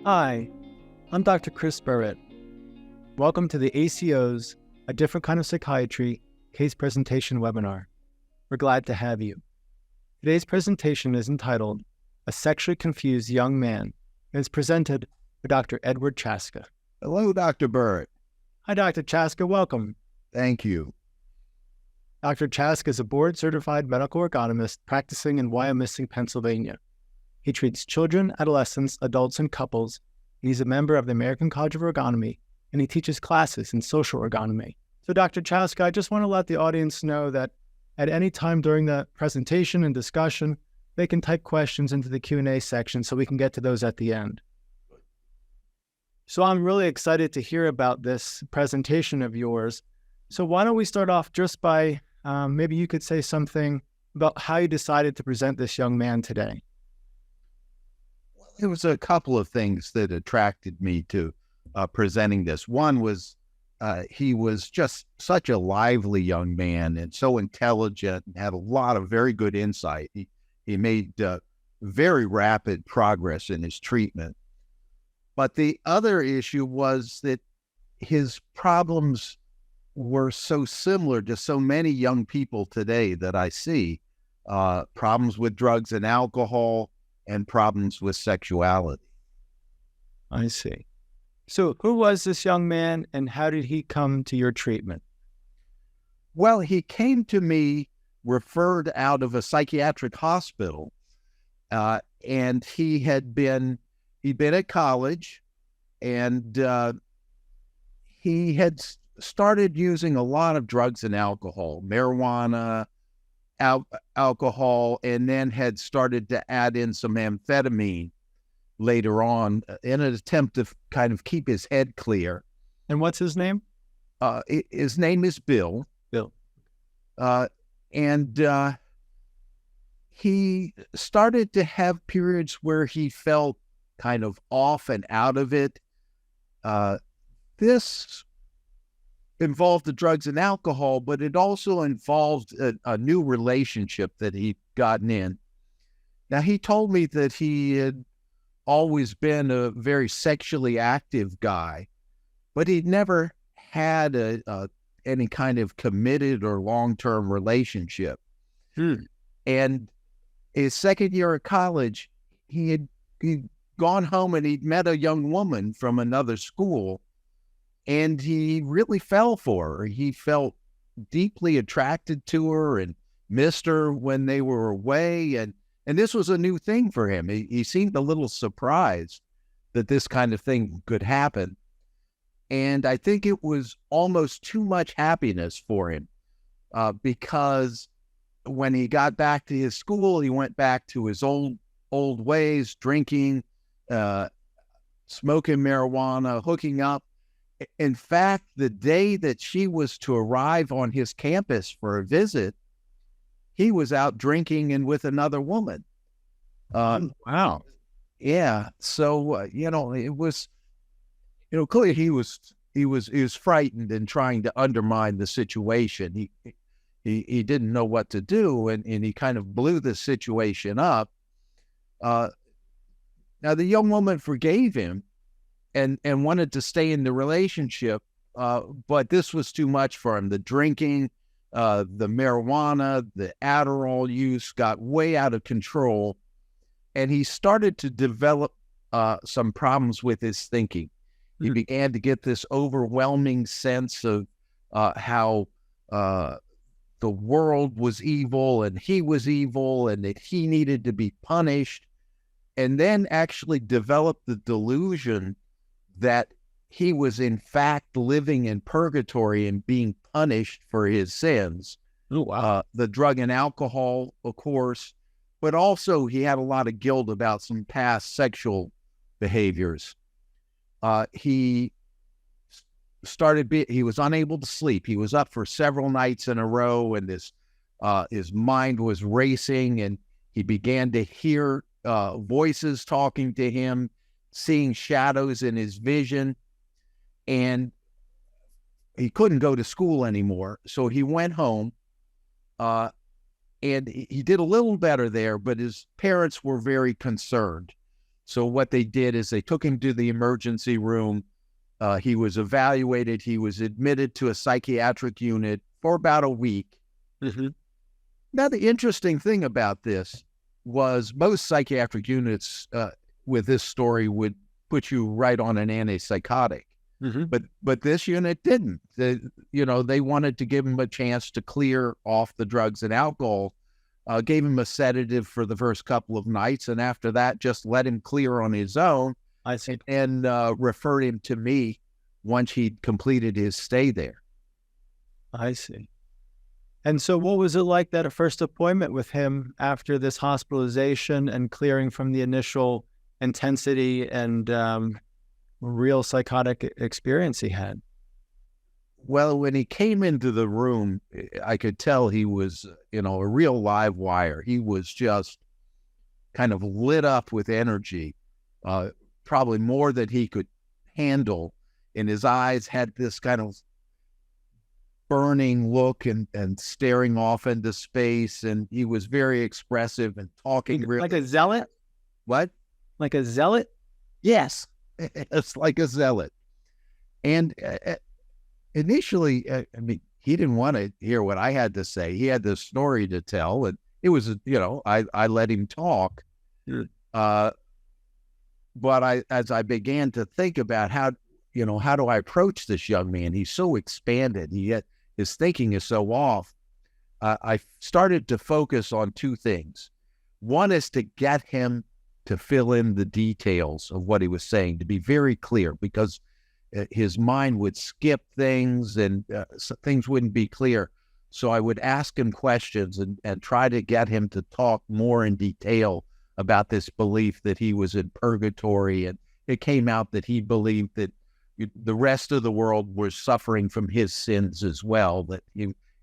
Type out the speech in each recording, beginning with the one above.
Hi, I'm Dr. Chris Barrett. Welcome to the ACO's A Different Kind of Psychiatry case presentation webinar. We're glad to have you. Today's presentation is entitled A Sexually Confused Young Man and is presented by Dr. Edward Chastka. Hello, Dr. Barrett. Hi, Dr. Chastka. Welcome. Thank you. Dr. Chastka is a board-certified medical ergonomist practicing in Wyomissing, Pennsylvania. He treats children, adolescents, adults, and couples. He's a member of the American College of Orgonomy, and he teaches classes in social ergonomy. So, Dr. Chastka, I just want to let the audience know that at any time during the presentation and discussion, they can type questions into the Q&A section so we can get to those at the end. So I'm really excited to hear about this presentation of yours. So why don't we start off just by, maybe you could say something about how you decided to present this young man today. There was a couple of things that attracted me to presenting this. One was he was just such a lively young man and so intelligent and had a lot of very good insight. He made very rapid progress in his treatment. But the other issue was that his problems were so similar to so many young people today that I see, problems with drugs and alcohol and problems with sexuality. I see. So who was this young man and how did he come to your treatment? Well, he came to me referred out of a psychiatric hospital, and he'd been at college, and he had started using a lot of drugs and alcohol, marijuana, alcohol, and then had started to add in some amphetamine later on in an attempt to kind of keep his head clear. And what's his name? His name is Bill. Bill. And he started to have periods where he felt kind of off and out of it. This involved the drugs and alcohol, but it also involved a new relationship that he'd gotten in. Now, he told me that he had always been a very sexually active guy, but he'd never had any kind of committed or long-term relationship. And his second year of college, he'd gone home and he'd met a young woman from another school, and he really fell for her. He felt deeply attracted to her and missed her when they were away. And this was a new thing for him. He seemed a little surprised that this kind of thing could happen. And I think it was almost too much happiness for him because when he got back to his school, he went back to his old ways, drinking, smoking marijuana, hooking up. In fact, the day that she was to arrive on his campus for a visit, he was out drinking and with another woman. Wow. Yeah. So, it was, clearly he was frightened and trying to undermine the situation. He didn't know what to do, and he kind of blew the situation up. Now, the young woman forgave him and wanted to stay in the relationship, but this was too much for him. The drinking, the marijuana, the Adderall use got way out of control, and he started to develop some problems with his thinking. He began to get this overwhelming sense of how the world was evil and he was evil and that he needed to be punished, and then actually developed the delusion that he was in fact living in purgatory and being punished for his sins. Oh, wow. The drug and alcohol, of course, but also he had a lot of guilt about some past sexual behaviors. He was unable to sleep. He was up for several nights in a row, and his mind was racing, and he began to hear voices talking to him, seeing shadows in his vision, and he couldn't go to school anymore. So he went home, and he did a little better there, but his parents were very concerned. So what they did is they took him to the emergency room. He was evaluated. He was admitted to a psychiatric unit for about a week. Mm-hmm. Now, the interesting thing about this was most psychiatric units with this story would put you right on an antipsychotic. Mm-hmm. But this unit didn't. They wanted to give him a chance to clear off the drugs and alcohol, gave him a sedative for the first couple of nights, and after that, just let him clear on his own. I see. And referred him to me once he'd completed his stay there. I see. And so what was it like that first appointment with him after this hospitalization and clearing from the initial intensity and real psychotic experience he had? Well, when he came into the room, I could tell he was, a real live wire. He was just kind of lit up with energy, probably more than he could handle. And his eyes had this kind of burning look and staring off into space. And he was very expressive and talking really. Like a zealot? What? Like a zealot? Yes. It's like a zealot. And initially, he didn't want to hear what I had to say. He had this story to tell, and it was, I let him talk. But as I began to think about how do I approach this young man? He's so expanded. His thinking is so off. I started to focus on two things. One is to get him to fill in the details of what he was saying, to be very clear, because his mind would skip things and things wouldn't be clear. So I would ask him questions and try to get him to talk more in detail about this belief that he was in purgatory. And it came out that he believed that the rest of the world was suffering from his sins as well, that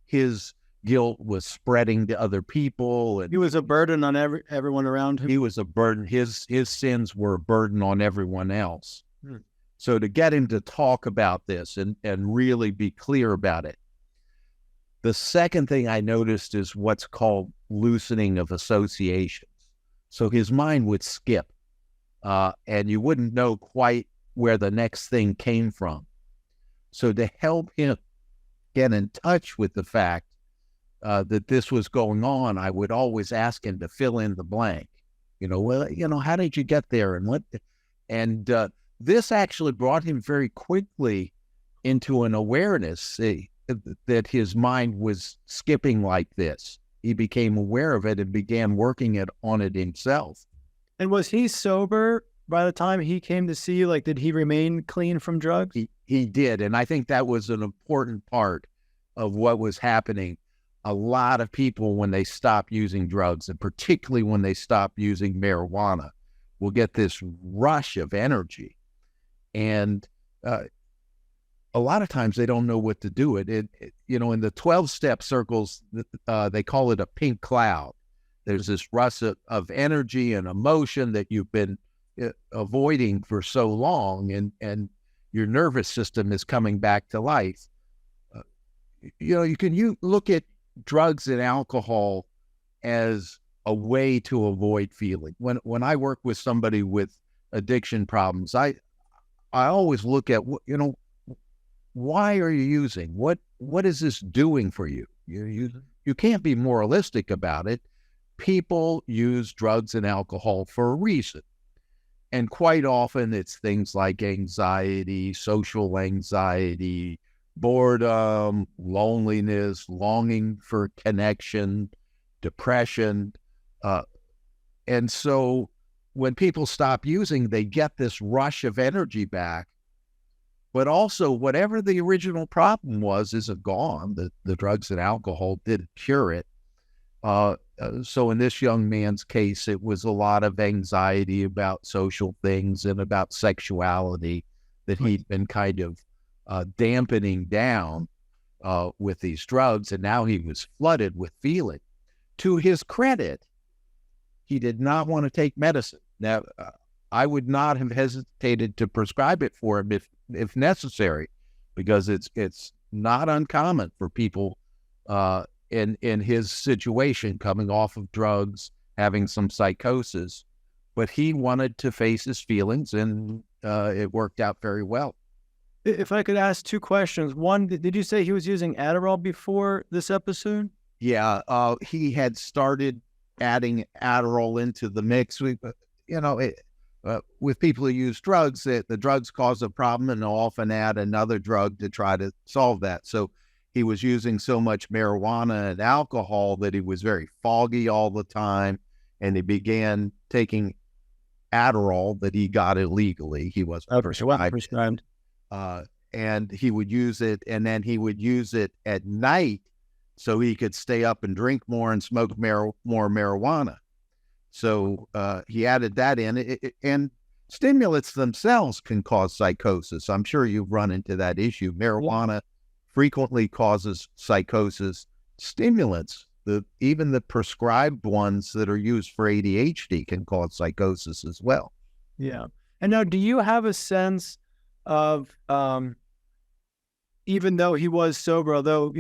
his guilt was spreading to other people. And he was a burden on everyone around him. He was a burden. His sins were a burden on everyone else. So to get him to talk about this and really be clear about it. The second thing I noticed is what's called loosening of associations. So his mind would skip, and you wouldn't know quite where the next thing came from. So to help him get in touch with the fact that this was going on, I would always ask him to fill in the blank. How did you get there and what? And this actually brought him very quickly into an awareness that his mind was skipping like this. He became aware of it and began working on it himself. And was he sober by the time he came to see you? Like, did he remain clean from drugs? He did. And I think that was an important part of what was happening. A lot of people, when they stop using drugs, and particularly when they stop using marijuana, will get this rush of energy. And a lot of times they don't know what to do. In the 12-step circles, they call it a pink cloud. There's this rush of energy and emotion that you've been avoiding for so long, and your nervous system is coming back to life. You can look at drugs and alcohol as a way to avoid feeling. When I work with somebody with addiction problems, I always look at why are you using? What is this doing for you? You can't be moralistic about it. People use drugs and alcohol for a reason. And quite often it's things like anxiety, social anxiety, boredom, loneliness, longing for connection, depression. And so when people stop using, they get this rush of energy back. But also, whatever the original problem was isn't gone. The drugs and alcohol didn't cure it. So in this young man's case, it was a lot of anxiety about social things and about sexuality that he'd been kind of dampening down with these drugs. And now he was flooded with feeling. To his credit, he did not want to take medicine. Now, I would not have hesitated to prescribe it for him if necessary, because it's not uncommon for people in his situation, coming off of drugs, having some psychosis, but he wanted to face his feelings, and it worked out very well. If I could ask two questions. One, did you say he was using Adderall before this episode? Yeah, he had started adding Adderall into the mix. With people who use drugs, the drugs cause a problem, and they'll often add another drug to try to solve that. So he was using so much marijuana and alcohol that he was very foggy all the time, and he began taking Adderall that he got illegally. He wasn't prescribed. And he would use it, and then he would use it at night so he could stay up and drink more and smoke more marijuana. So he added that in, and stimulants themselves can cause psychosis. I'm sure you've run into that issue. Marijuana frequently causes psychosis. Stimulants, even the prescribed ones that are used for ADHD, can cause psychosis as well. Yeah. And now, do you have a sense of, even though he was sober, although,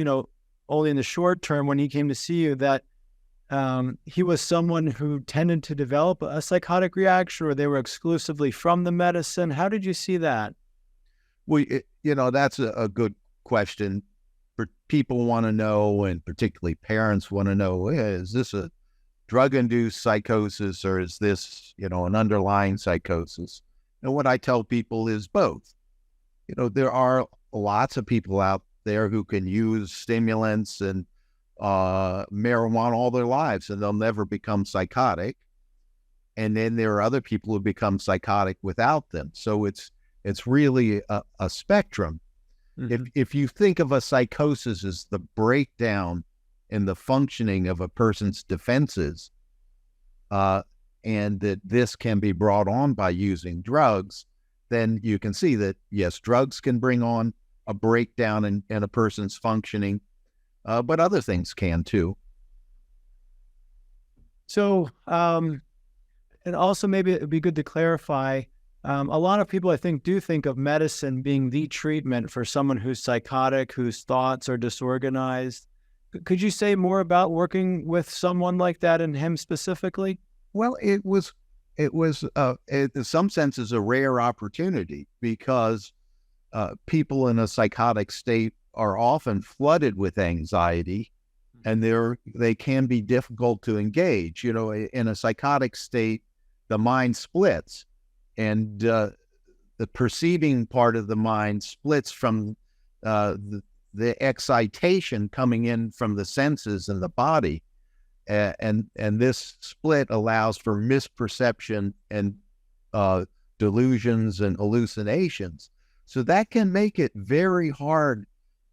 only in the short term when he came to see you, that he was someone who tended to develop a psychotic reaction, or they were exclusively from the medicine? How did you see that? Well, that's a good question. People want to know, and particularly parents want to know, is this a drug-induced psychosis, or is this, an underlying psychosis? And what I tell people is both. There are lots of people out there who can use stimulants and marijuana all their lives, and they'll never become psychotic. And then there are other people who become psychotic without them. So it's really a spectrum. Mm-hmm. If you think of a psychosis as the breakdown in the functioning of a person's defenses, and that this can be brought on by using drugs, then you can see that, yes, drugs can bring on a breakdown in a person's functioning, but other things can too. So, and also maybe it'd be good to clarify, a lot of people, I think, do think of medicine being the treatment for someone who's psychotic, whose thoughts are disorganized. Could you say more about working with someone like that, and him specifically? Well, it was in some senses a rare opportunity, because people in a psychotic state are often flooded with anxiety, and they can be difficult to engage. In a psychotic state, the mind splits, and the perceiving part of the mind splits from the excitation coming in from the senses and the body. And this split allows for misperception and delusions and hallucinations. So that can make it very hard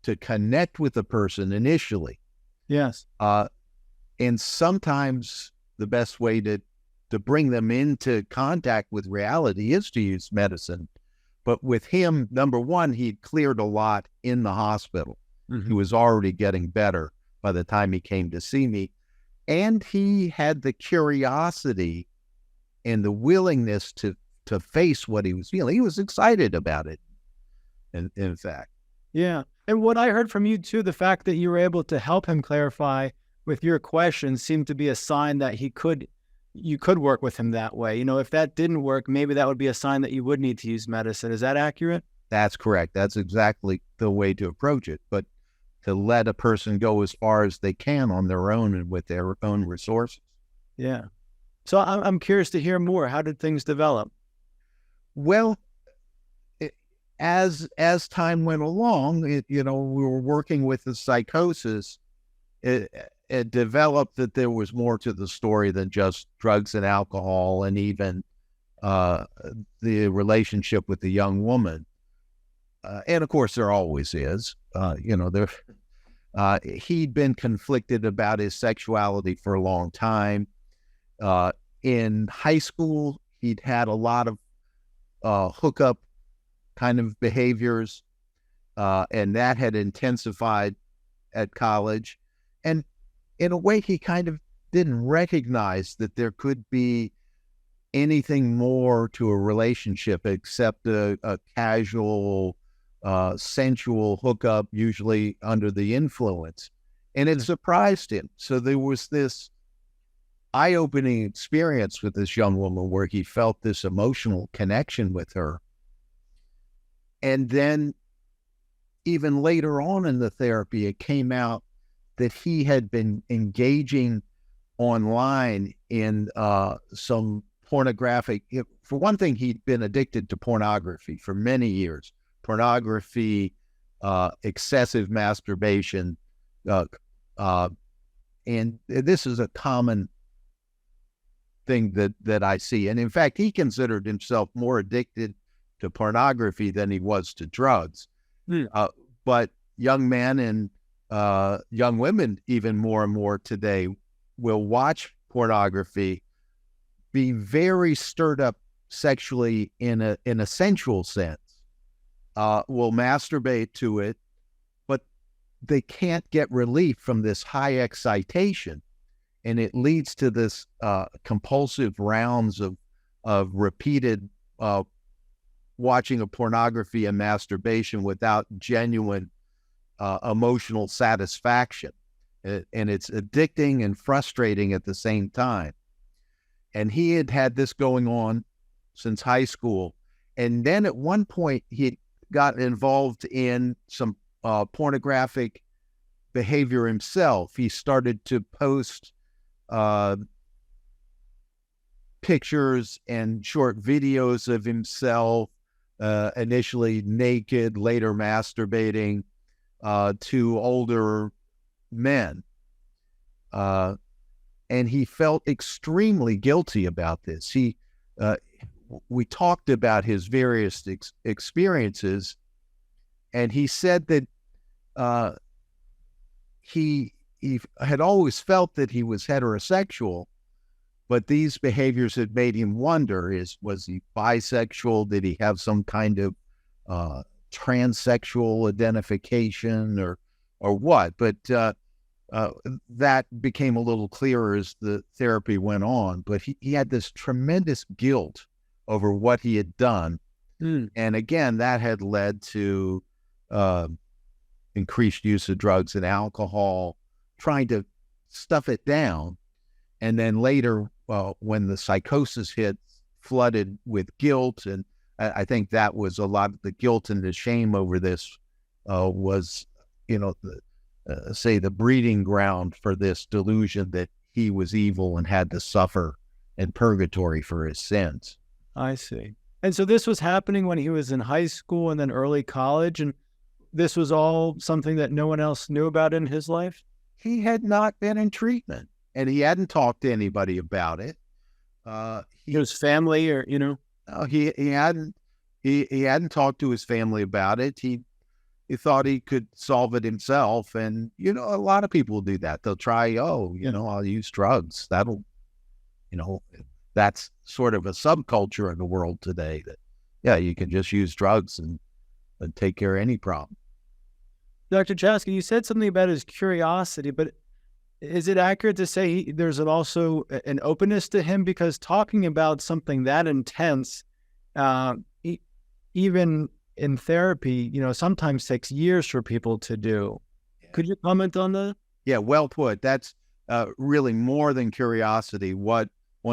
to connect with a person initially. Yes. And sometimes the best way to bring them into contact with reality is to use medicine. But with him, number one, he'd cleared a lot in the hospital. Mm-hmm. He was already getting better by the time he came to see me. And he had the curiosity and the willingness to face what he was feeling. He was excited about it, in fact. Yeah. And what I heard from you, too, the fact that you were able to help him clarify with your questions seemed to be a sign that you could work with him that way. If that didn't work, maybe that would be a sign that you would need to use medicine. Is that accurate? That's correct. That's exactly the way to approach it. But to let a person go as far as they can on their own and with their own resources. Yeah. So I'm curious to hear more. How did things develop? Well, as time went along, we were working with the psychosis. It developed that there was more to the story than just drugs and alcohol, and even the relationship with the young woman. And of course, there always is. He'd been conflicted about his sexuality for a long time. In high school, he'd had a lot of hookup kind of behaviors, and that had intensified at college. And in a way, he kind of didn't recognize that there could be anything more to a relationship except a casual, sensual hookup, usually under the influence. And it surprised him. So there was this eye-opening experience with this young woman where he felt this emotional connection with her. And then even later on in the therapy, it came out that he had been engaging online in some pornographic. For one thing, he'd been addicted to pornography for many years. Pornography, excessive masturbation, and this is a common thing that I see. And in fact, he considered himself more addicted to pornography than he was to drugs. But young men and young women, even more and more today, will watch pornography, be very stirred up sexually in a sensual sense, will masturbate to it, but they can't get relief from this high excitation. And it leads to this compulsive rounds of repeated watching of pornography and masturbation without genuine emotional satisfaction. And it's addicting and frustrating at the same time. And he had had this going on since high school. And then at one point, he got involved in some pornographic behavior himself. He started to post pictures and short videos of himself, initially naked, later masturbating to older men. And he felt extremely guilty about this. We talked about his various experiences, and he said that he had always felt that he was heterosexual, but these behaviors had made him wonder, was he bisexual? Did he have some kind of transsexual identification or what? But that became a little clearer as the therapy went on. But he had this tremendous guilt over what he had done. And again, that had led to increased use of drugs and alcohol, trying to stuff it down. And then later, when the psychosis hit, flooded with guilt. And I think that was a lot of the guilt and the shame over this was, the breeding ground for this delusion that he was evil and had to suffer in purgatory for his sins. I see. And so this was happening when he was in high school and then early college, and this was all something that no one else knew about in his life? He had not been in treatment, and he hadn't talked to anybody about it. His family, or he hadn't talked to his family about it. He thought he could solve it himself, and a lot of people do that. They'll try, I'll use drugs. That'll, that's sort of a subculture in the world today. That you can just use drugs and take care of any problem. Dr. Chastka, you said something about his curiosity, but is it accurate to say there's also an openness to him? Because talking about something that intense, even in therapy, sometimes takes years for people to do. Yeah. Could you comment on that? Yeah, well put. That's really more than curiosity. One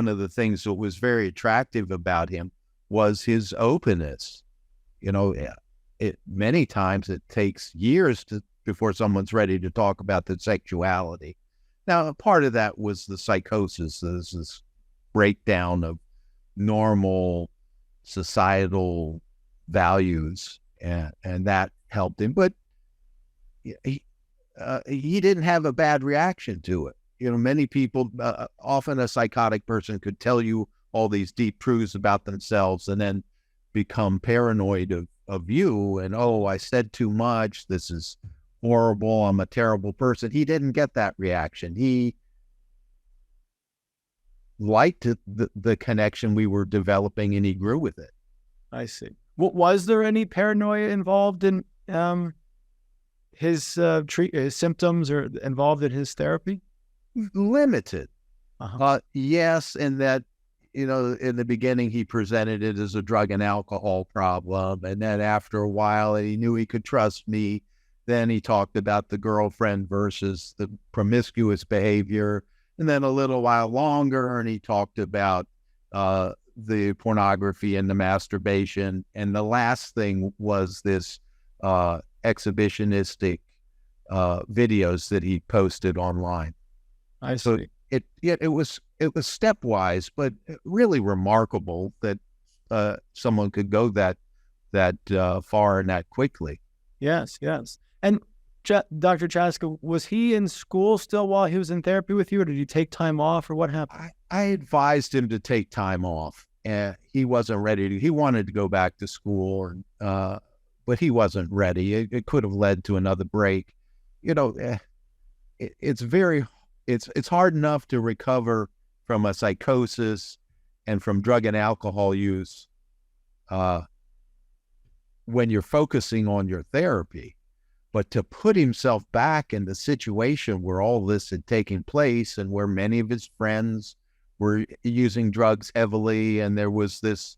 of the things that was very attractive about him was his openness. Many times it takes years before someone's ready to talk about their sexuality. Now, part of that was the psychosis. There's this breakdown of normal societal values, and that helped him. But he didn't have a bad reaction to it. Many people, often a psychotic person could tell you all these deep truths about themselves and then become paranoid of you, and, I said too much. This is horrible. I'm a terrible person. He didn't get that reaction. He liked the connection we were developing, and he grew with it. I see. Was there any paranoia involved in his symptoms or involved in his therapy? Limited. Yes, in that, in the beginning, he presented it as a drug and alcohol problem. And then after a while, he knew he could trust me. Then he talked about the girlfriend versus the promiscuous behavior. And then a little while longer, and he talked about the pornography and the masturbation. And the last thing was this exhibitionistic videos that he posted online. I So see. it was stepwise, but really remarkable that someone could go that far and that quickly. Yes, yes. And Dr. Chastka, was he in school still while he was in therapy with you, or did he take time off, or what happened? I advised him to take time off, and he wasn't ready to. He wanted to go back to school, but he wasn't ready. It could have led to another break. It's hard enough to recover from a psychosis and from drug and alcohol use when you're focusing on your therapy. But to put himself back in the situation where all this had taken place and where many of his friends were using drugs heavily, and there was this,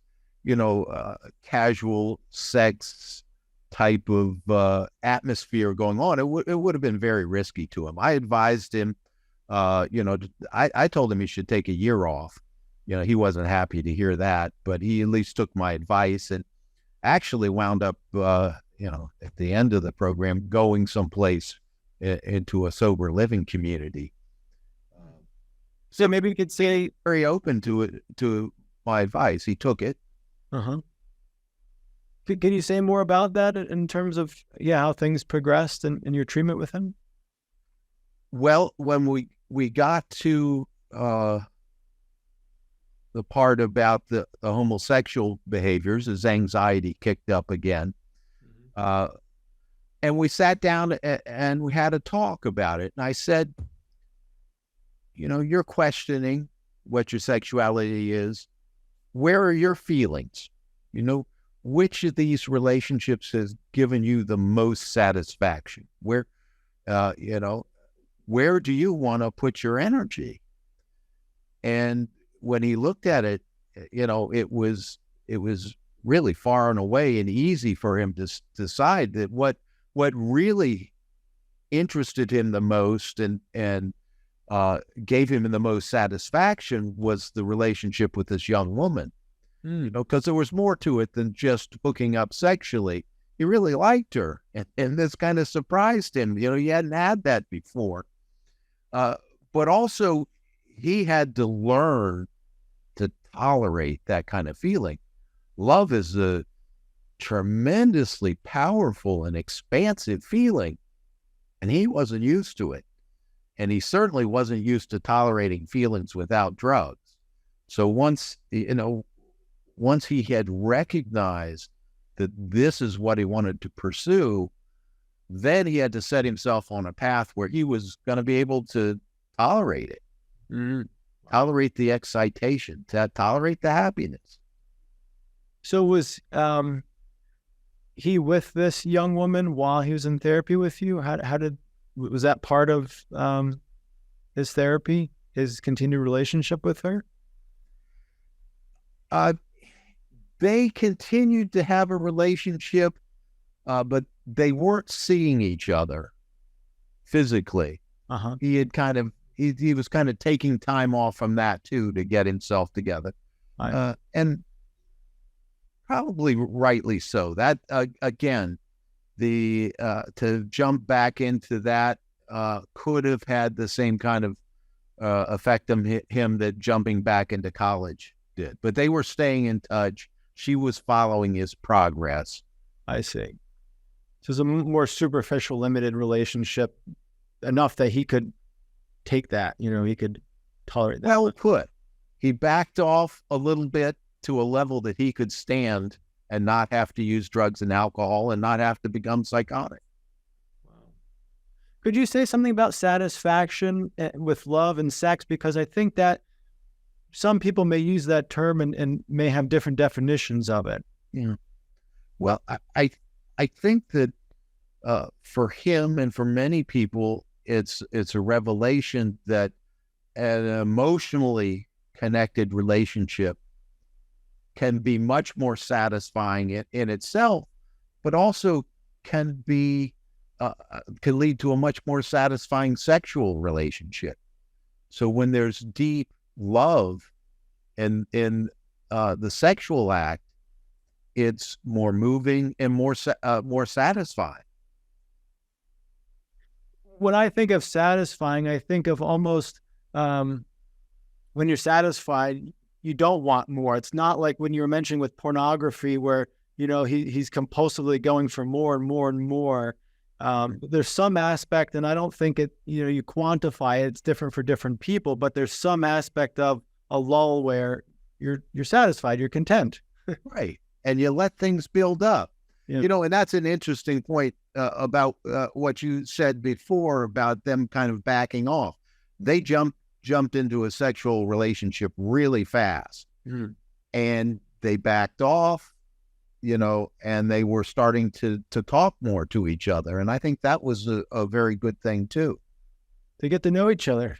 casual sex type of atmosphere going on, it would have been very risky to him. I advised him, I told him he should take a year off. He wasn't happy to hear that, but he at least took my advice and actually wound up, at the end of the program, going someplace into a sober living community. So maybe you could say, very open to my advice. He took it. can you say more about that in terms of, how things progressed in your treatment with him? Well, when we got to the part about the homosexual behaviors, his anxiety kicked up again. And we sat down and we had a talk about it. And I said, you're questioning what your sexuality is. Where are your feelings? Which of these relationships has given you the most satisfaction? Where do you want to put your energy? And when he looked at it, it was really far and away and easy for him to decide that what really interested him the most and gave him the most satisfaction was the relationship with this young woman. Because there was more to it than just hooking up sexually. He really liked her, and this kind of surprised him. He hadn't had that before. But also, he had to learn to tolerate that kind of feeling. Love is a tremendously powerful and expansive feeling, and he wasn't used to it. And he certainly wasn't used to tolerating feelings without drugs. So once he had recognized that this is what he wanted to pursue, then he had to set himself on a path where he was going to be able to tolerate it, tolerate the excitation, to tolerate the happiness. So was he with this young woman while he was in therapy with you? Was that part of his therapy, his continued relationship with her? They continued to have a relationship, but they weren't seeing each other physically. He had he was kind of taking time off from that too to get himself together, and probably rightly so. That again, to jump back into that could have had the same kind of effect on him that jumping back into college did. But they were staying in touch. She was following his progress. I see. So it's a more superficial, limited relationship, enough that he could take that, he could tolerate that. Well put. He backed off a little bit to a level that he could stand and not have to use drugs and alcohol and not have to become psychotic. Wow. Could you say something about satisfaction with love and sex? Because I think that some people may use that term and may have different definitions of it. Yeah. Well, I think that for him and for many people, it's a revelation that an emotionally connected relationship can be much more satisfying in itself, but also can lead to a much more satisfying sexual relationship. So when there's deep love in the sexual act, it's more moving and more satisfying. When I think of satisfying, I think of almost when you're satisfied, you don't want more. It's not like when you were mentioning with pornography where, he's compulsively going for more and more and more. There's some aspect, and I don't think you quantify it. It's different for different people, but there's some aspect of a lull where you're satisfied, you're content. Right. And you let things build up. Yeah. And that's an interesting point about what you said before about them kind of backing off. They jumped into a sexual relationship really fast, and they backed off, and they were starting to talk more to each other. And I think that was a very good thing too. To get to know each other.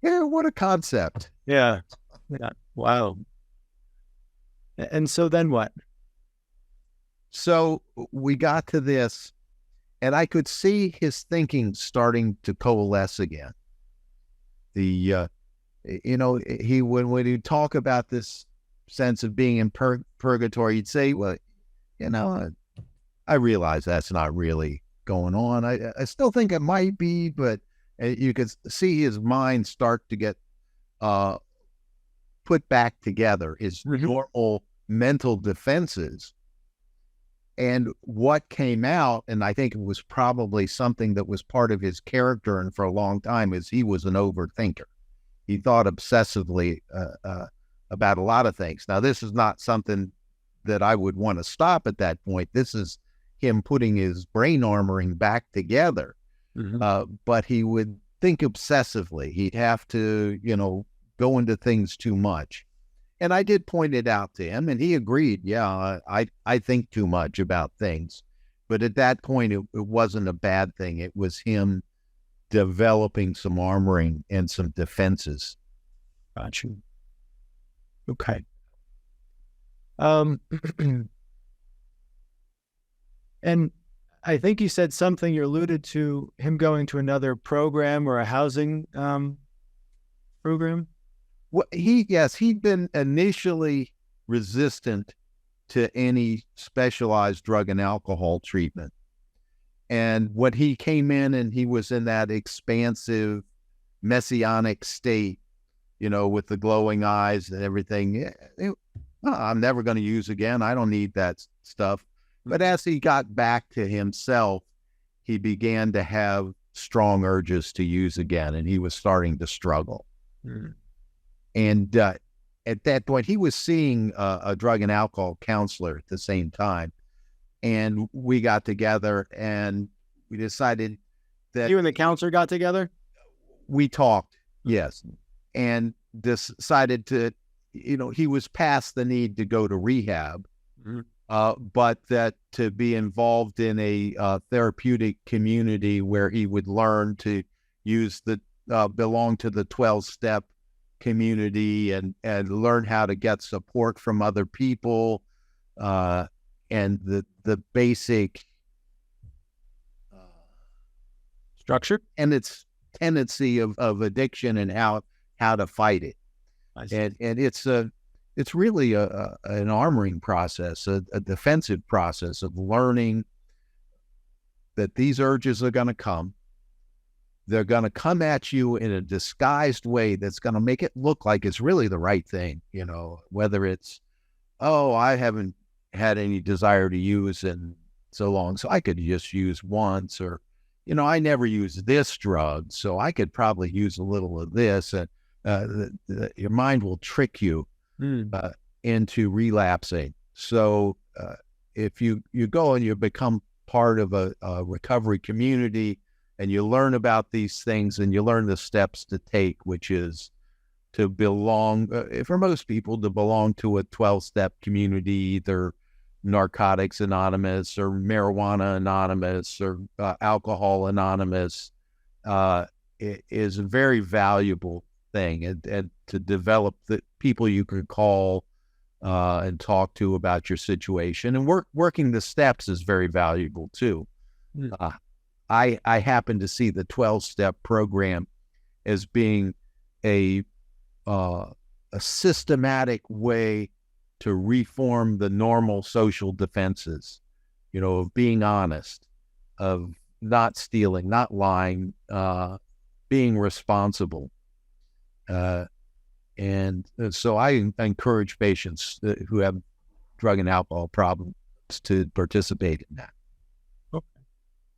Yeah, what a concept. Yeah. Wow. And so then what? So we got to this, and I could see his thinking starting to coalesce again. When he'd talk about this sense of being in purgatory, he'd say, well, I realize that's not really going on. I still think it might be, but you could see his mind start to get put back together, his normal mental defenses. And what came out, and I think it was probably something that was part of his character and for a long time, is he was an overthinker. He thought obsessively about a lot of things. Now, this is not something that I would want to stop at that point. This is him putting his brain armoring back together. But he would think obsessively. He'd have to, go into things too much. And I did point it out to him, and he agreed. Yeah, I think too much about things. But at that point, it wasn't a bad thing. It was him developing some armoring and some defenses. Gotcha. Okay. And I think you said something, you alluded to him going to another program or a housing program. Well, he'd been initially resistant to any specialized drug and alcohol treatment. And when he came in and he was in that expansive messianic state, with the glowing eyes and everything, I'm never going to use again. I don't need that stuff. But as he got back to himself, he began to have strong urges to use again, and he was starting to struggle. And at that point, he was seeing a drug and alcohol counselor at the same time. And we got together and we decided that... You and the counselor got together? We talked, yes. And decided to, he was past the need to go to rehab, but that to be involved in a therapeutic community where he would learn to use belong to the 12-step community and learn how to get support from other people, and the basic structure and its tendency of addiction and how to fight it. And it's really an armoring process, a defensive process of learning that these urges are going to come. They're going to come at you in a disguised way that's going to make it look like it's really the right thing, whether it's, I haven't had any desire to use in so long, so I could just use once, or, I never used this drug, so I could probably use a little of this. And your mind will trick you into relapsing. So if you go and you become part of a recovery community, and you learn about these things and you learn the steps to take, which is to belong, for most people, to belong to a 12-step community, either Narcotics Anonymous or Marijuana Anonymous or Alcohol Anonymous, is a very valuable thing. And to develop the people you can call and talk to about your situation. And working the steps is very valuable too. I happened to see the 12-step program as being a systematic way to reform the normal social defenses, of being honest, of not stealing, not lying, being responsible. And so I encourage patients who have drug and alcohol problems to participate in that. Okay.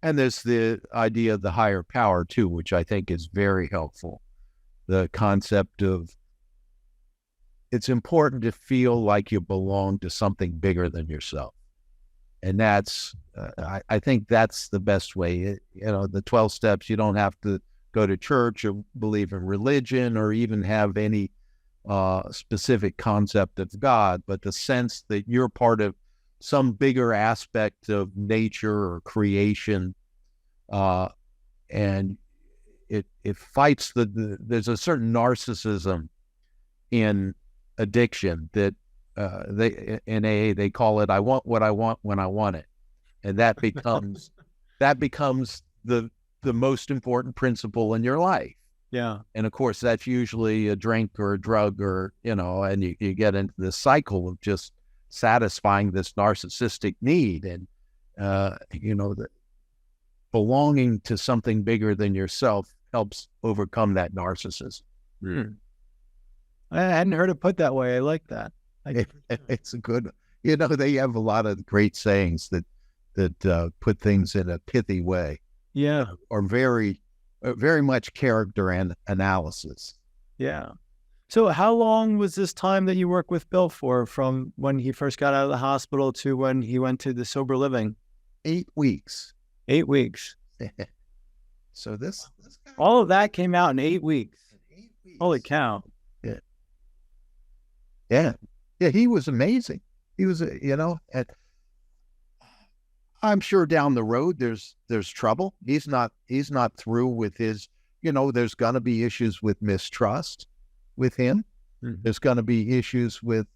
And there's the idea of the higher power too, which I think is very helpful. The concept of it's important to feel like you belong to something bigger than yourself. And that's, I think that's the best way. The 12 steps, you don't have to go to church or believe in religion or even have any specific concept of God, but the sense that you're part of some bigger aspect of nature or creation. And it fights there's a certain narcissism in addiction that in AA they call it I want what I want when I want it, and that becomes the most important principle in your life. Yeah. And of course that's usually a drink or a drug or and you get into this cycle of just satisfying this narcissistic need, and the belonging to something bigger than yourself helps overcome that narcissism. I hadn't heard it put that way. I like that. It's a good, they have a lot of great sayings that put things in a pithy way. Yeah. Or very much character and analysis. Yeah. So how long was this time that you worked with Bill for, from when he first got out of the hospital to when he went to the sober living? 8 weeks. 8 weeks. So this all of that came out in 8 weeks. 8 weeks. Holy cow. Yeah. He was amazing. He was, and I'm sure down the road there's trouble. He's not through with his, there's going to be issues with mistrust with him. Mm-hmm. There's going to be issues with,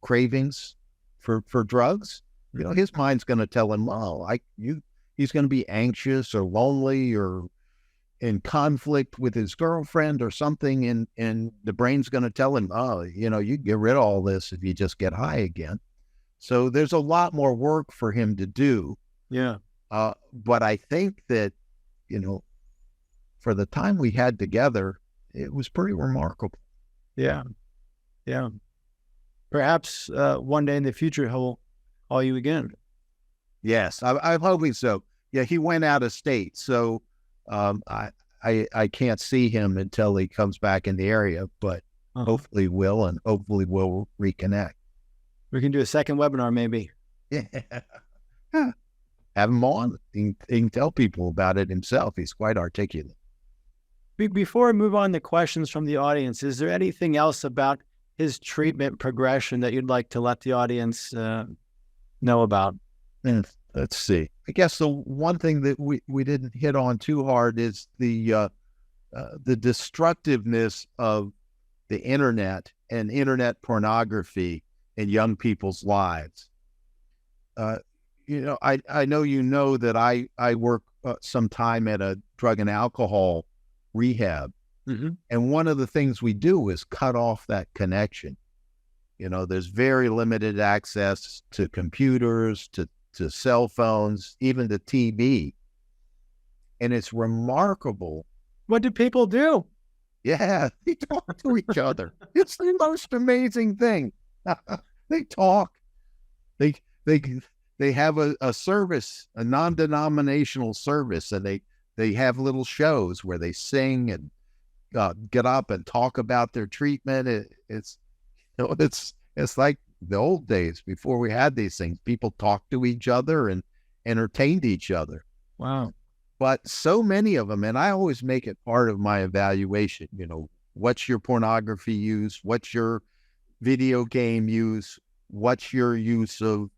cravings for drugs. His mind's going to tell him, he's going to be anxious or lonely or in conflict with his girlfriend or something, and the brain's going to tell him, you get rid of all this if you just get high again. So there's a lot more work for him to do. Yeah. But I think that, for the time we had together, it was pretty remarkable. Yeah. Yeah. Perhaps one day in the future he'll call you again. Yes, I'm hoping so. Yeah, he went out of state, so I can't see him until he comes back in the area, but hopefully will, and hopefully we'll reconnect. We can do a second webinar maybe. Yeah. Have him on. He can tell people about it himself. He's quite articulate. Before I move on to questions from the audience, is there anything else about his treatment progression that you'd like to let the audience know about? Let's see. I guess the one thing that we didn't hit on too hard is the destructiveness of the internet and internet pornography in young people's lives. I know that I work some time at a drug and alcohol rehab. Mm-hmm. And one of the things we do is cut off that connection. There's very limited access to computers, to cell phones, even to TV. And it's remarkable. What do people do? Yeah, they talk to each other. It's the most amazing thing. They talk. They have a service, a non-denominational service, and they have little shows where they sing and get up and talk about their treatment. It's like the old days before we had these things. People talked to each other and entertained each other. Wow. But so many of them, and I always make it part of my evaluation, what's your pornography use? What's your video game use? What's your use of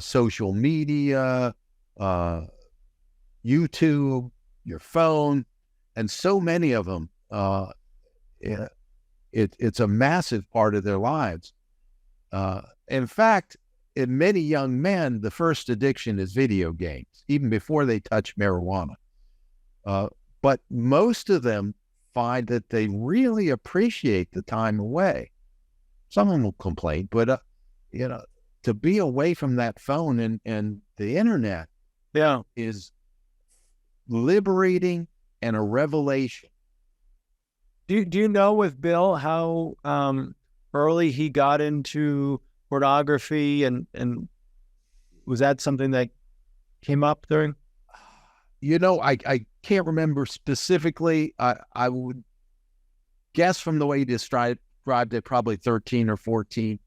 social media, YouTube, your phone? And so many of them, it's a massive part of their lives. In fact, in many young men, the first addiction is video games, even before they touch marijuana. But most of them find that they really appreciate the time away. Someone will complain, but to be away from that phone and the internet, is liberating and a revelation. Do you know with Bill how early he got into pornography, and was that something that came up during? I can't remember specifically. I would guess from the way he described it, probably 13 or 14.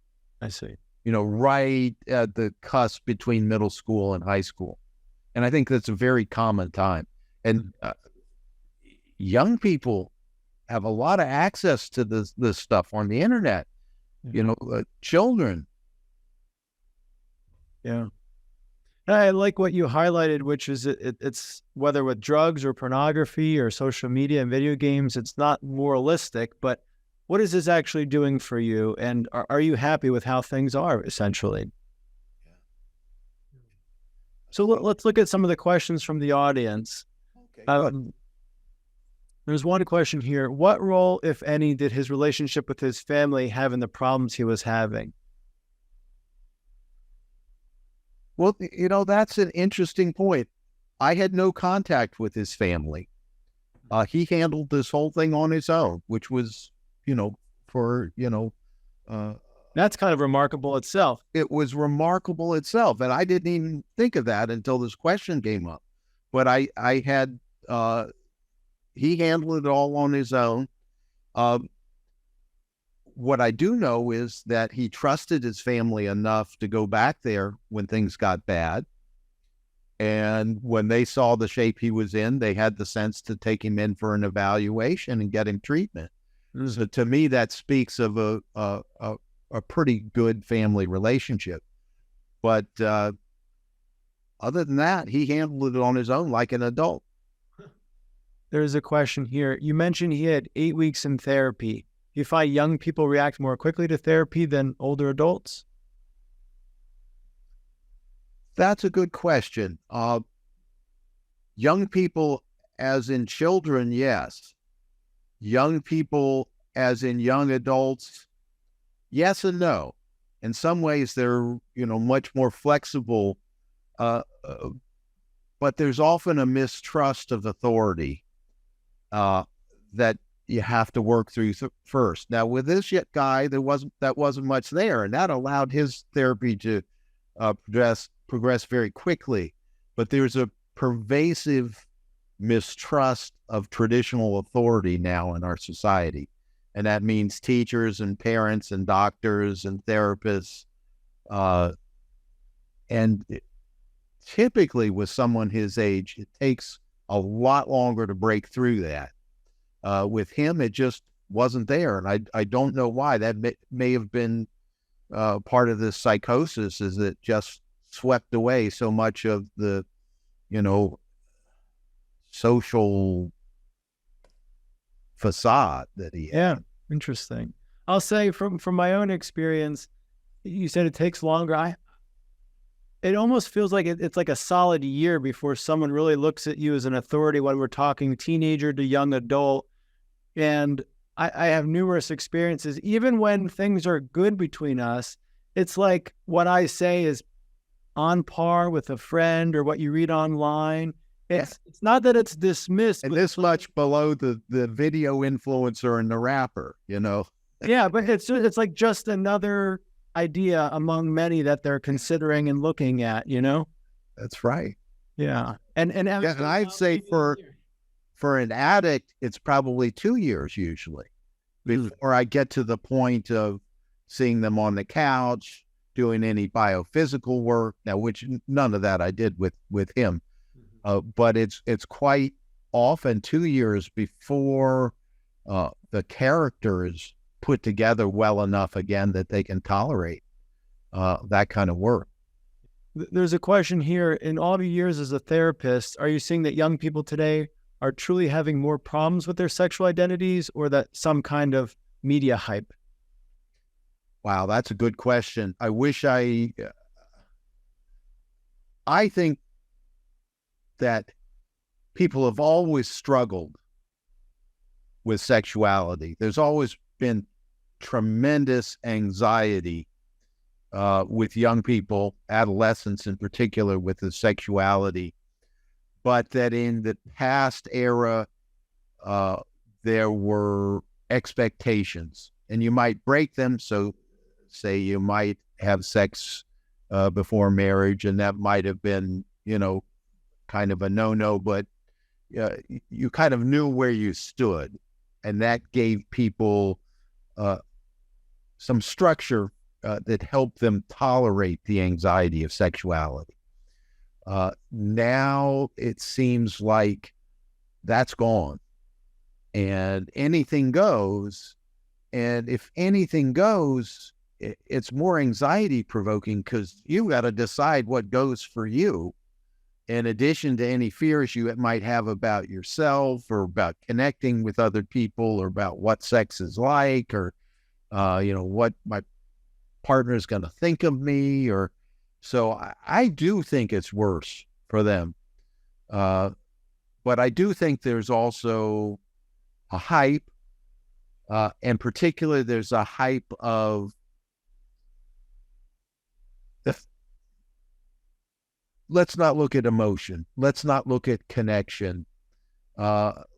I see. Right at the cusp between middle school and high school. And I think that's a very common time. And young people have a lot of access to this stuff on the internet. Children. Yeah. I like what you highlighted, which is it's whether with drugs or pornography or social media and video games, it's not moralistic, but what is this actually doing for you? And are you happy with how things are, essentially? So let's look at some of the questions from the audience. Okay, there's one question here. What role, if any, did his relationship with his family have in the problems he was having? Well, that's an interesting point. I had no contact with his family. He handled this whole thing on his own, which was, that's kind of remarkable itself. It was remarkable itself. And I didn't even think of that until this question came up. But he handled it all on his own. What I do know is that he trusted his family enough to go back there when things got bad. And when they saw the shape he was in, they had the sense to take him in for an evaluation and get him treatment. So to me, that speaks of a pretty good family relationship. But other than that, he handled it on his own like an adult. There's a question here. You mentioned he had 8 weeks in therapy. Do you find young people react more quickly to therapy than older adults? That's a good question. Young people, as in children, yes. Young people, as in young adults, yes and no. In some ways, they're much more flexible, but there's often a mistrust of authority that you have to work through first. Now, with this guy, that wasn't much there, and that allowed his therapy to progress very quickly. But there's a pervasive mistrust of traditional authority now in our society, and that means teachers and parents and doctors and therapists. And typically, with someone his age, it takes a lot longer to break through that. With him, it just wasn't there. And I don't know why. That may have been part of this psychosis, is it just swept away so much of the, social facade that he had. Yeah, interesting. I'll say from my own experience, you said it takes longer. It almost feels like it's like a solid year before someone really looks at you as an authority when we're talking teenager to young adult. And I have numerous experiences. Even when things are good between us, it's like what I say is on par with a friend or what you read online. It's not that it's dismissed. And this much below the video influencer and the rapper, Yeah, but it's like just another idea among many that they're considering and looking at, That's right. Yeah. And I'd say for an addict, it's probably 2 years usually before I get to the point of seeing them on the couch, doing any biophysical work. Now, which none of that I did with him, but it's quite often 2 years before the character is put together well enough again that they can tolerate that kind of work. There's a question here. In all of your years as a therapist, are you seeing that young people today are truly having more problems with their sexual identities, or that some kind of media hype? Wow, that's a good question. I think that people have always struggled with sexuality. There's always been tremendous anxiety with young people, adolescents in particular, with the sexuality, but that in the past era, there were expectations, and you might break them. So, say you might have sex before marriage, and that might have been, kind of a no-no, but you kind of knew where you stood, and that gave people some structure that helped them tolerate the anxiety of sexuality. Now it seems like that's gone, and anything goes. And if anything goes, it's more anxiety provoking, because you've got to decide what goes for you, in addition to any fears you might have about yourself, or about connecting with other people, or about what sex is like, or what my partner is going to think of me. Or so I do think it's worse for them, but I do think there's also a hype, in particular there's a hype of let's not look at emotion, let's not look at connection,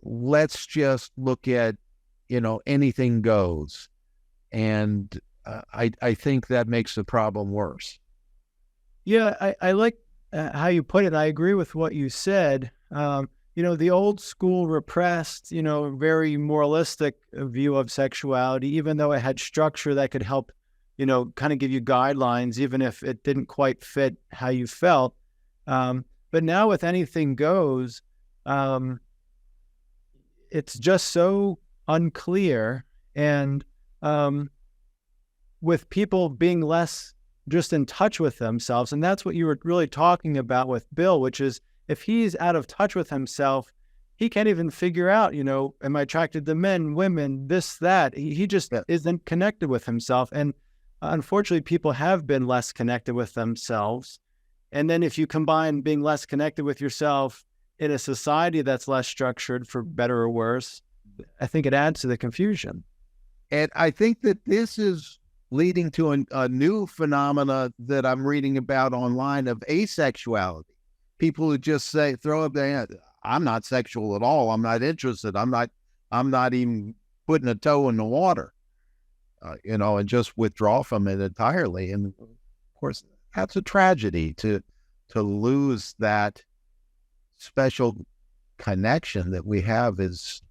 let's just look at anything goes. And I think that makes the problem worse. Yeah, I like how you put it. I agree with what you said. The old school repressed, very moralistic view of sexuality, even though it had structure that could help, kind of give you guidelines, even if it didn't quite fit how you felt. But now with anything goes, it's just so unclear. And with people being less just in touch with themselves, and that's what you were really talking about with Bill, which is if he's out of touch with himself, he can't even figure out, am I attracted to men, women, this, that. He just isn't connected with himself. And unfortunately, people have been less connected with themselves. And then if you combine being less connected with yourself in a society that's less structured, for better or worse, I think it adds to the confusion. And I think that this is leading to a new phenomena that I'm reading about online of asexuality. People who just throw up their hand, I'm not sexual at all. I'm not interested. I'm not even putting a toe in the water, and just withdraw from it entirely. And of course, that's a tragedy to lose that special connection that we have as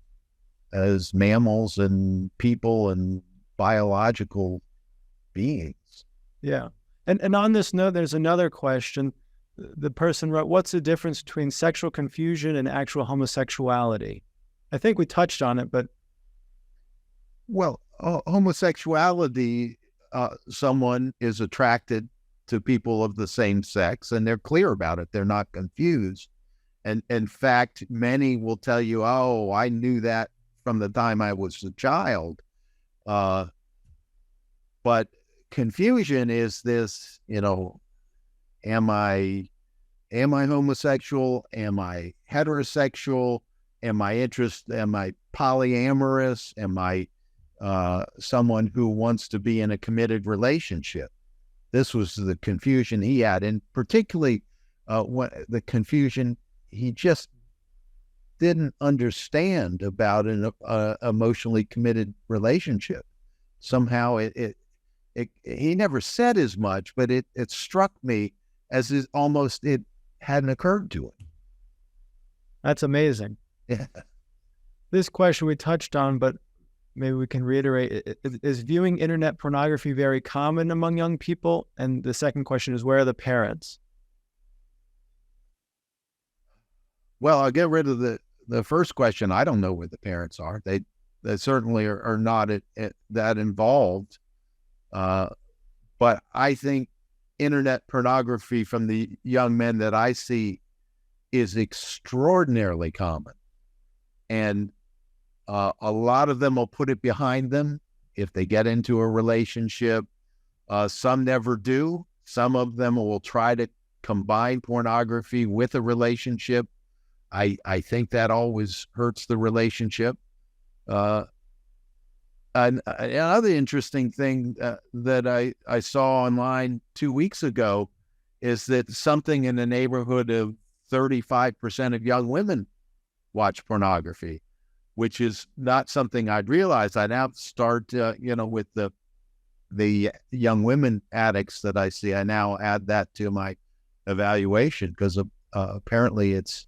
mammals and people and biological beings. Yeah. And on this note, there's another question. The person wrote, what's the difference between sexual confusion and actual homosexuality? I think we touched on it, but. Well, homosexuality, someone is attracted to people of the same sex, and they're clear about it. They're not confused. And in fact, many will tell you, oh, I knew that from the time I was a child. But confusion is this, am I homosexual? Am I heterosexual? Am I polyamorous? Am I someone who wants to be in a committed relationship? This was the confusion he had, and particularly the confusion he just didn't understand about an emotionally committed relationship. Somehow he never said as much, but it struck me as almost it hadn't occurred to him. That's amazing. Yeah. This question we touched on, but maybe we can reiterate. Is viewing internet pornography very common among young people? And the second question is, where are the parents? Well, I'll get rid of the first question. I don't know where the parents are. They certainly are not that involved. But I think internet pornography from the young men that I see is extraordinarily common. And a lot of them will put it behind them if they get into a relationship. Some never do. Some of them will try to combine pornography with a relationship. I think that always hurts the relationship Another interesting thing that I saw online 2 weeks ago is that something in the neighborhood of 35% of young women watch pornography, which is not something I'd realized. I now start, with the young women addicts that I see, I now add that to my evaluation because apparently it's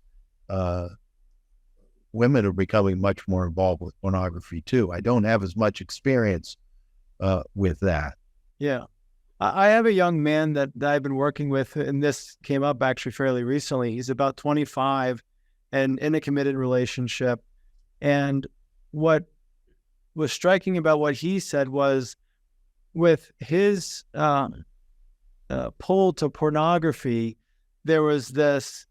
women are becoming much more involved with pornography too. I don't have as much experience with that. Yeah. I have a young man that I've been working with, and this came up actually fairly recently. He's about 25 and in a committed relationship. And what was striking about what he said was with his pull to pornography, there was this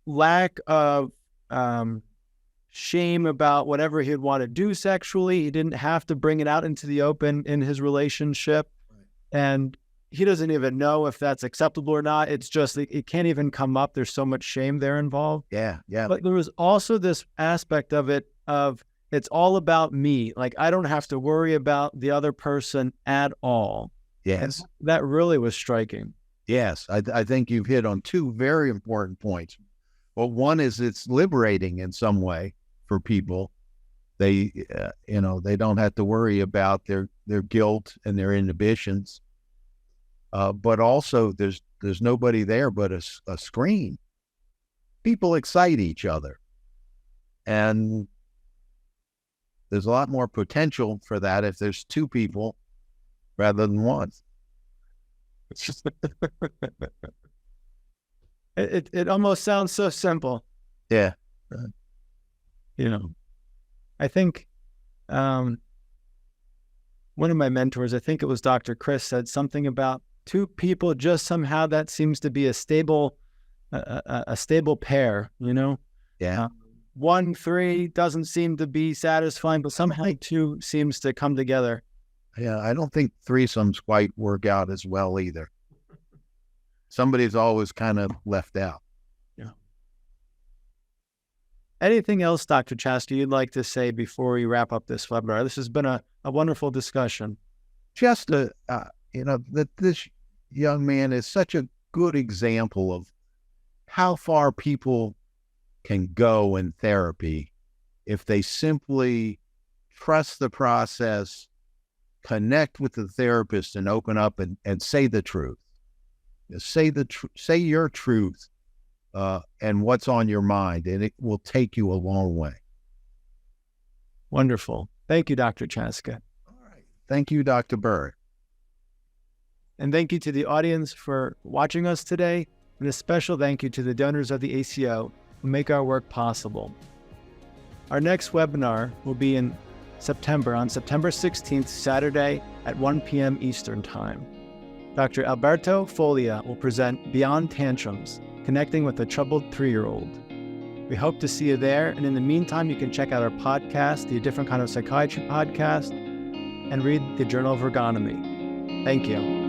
lack of shame about whatever he'd want to do sexually. He didn't have to bring it out into the open in his relationship. Right. And he doesn't even know if that's acceptable or not. It's just, it can't even come up. There's so much shame there involved. Yeah. But there was also this aspect of it of it's all about me. Like, I don't have to worry about the other person at all. Yes. And that really was striking. Yes. I think you've hit on two very important points. Well, one is it's liberating in some way for people. They, they don't have to worry about their guilt and their inhibitions. But also there's nobody there but a screen. People excite each other. And there's a lot more potential for that if there's two people rather than one. It almost sounds so simple. Yeah. I think one of my mentors, I think it was Dr. Chris, said something about two people, just somehow that seems to be a stable pair, Yeah. 1, 3 doesn't seem to be satisfying, but somehow 2 seems to come together. Yeah, I don't think threesomes quite work out as well either. Somebody's always kind of left out. Yeah. Anything else, Dr. Chastka, you'd like to say before we wrap up this webinar? This has been a wonderful discussion. Just that this young man is such a good example of how far people can go in therapy if they simply trust the process, connect with the therapist, and open up and say the truth. Say your truth and what's on your mind, and it will take you a long way. Wonderful. Thank you, Dr. Chastka. All right. Thank you, Dr. Bird. And thank you to the audience for watching us today, and a special thank you to the donors of the ACO who make our work possible. Our next webinar will be in September, on September 16th, Saturday at 1 p.m. Eastern Time. Dr. Alberto Foglia will present Beyond Tantrums, Connecting with a Troubled 3-Year-Old. We hope to see you there, and in the meantime, you can check out our podcast, the Different Kind of Psychiatry podcast, and read the Journal of Orgonomy. Thank you.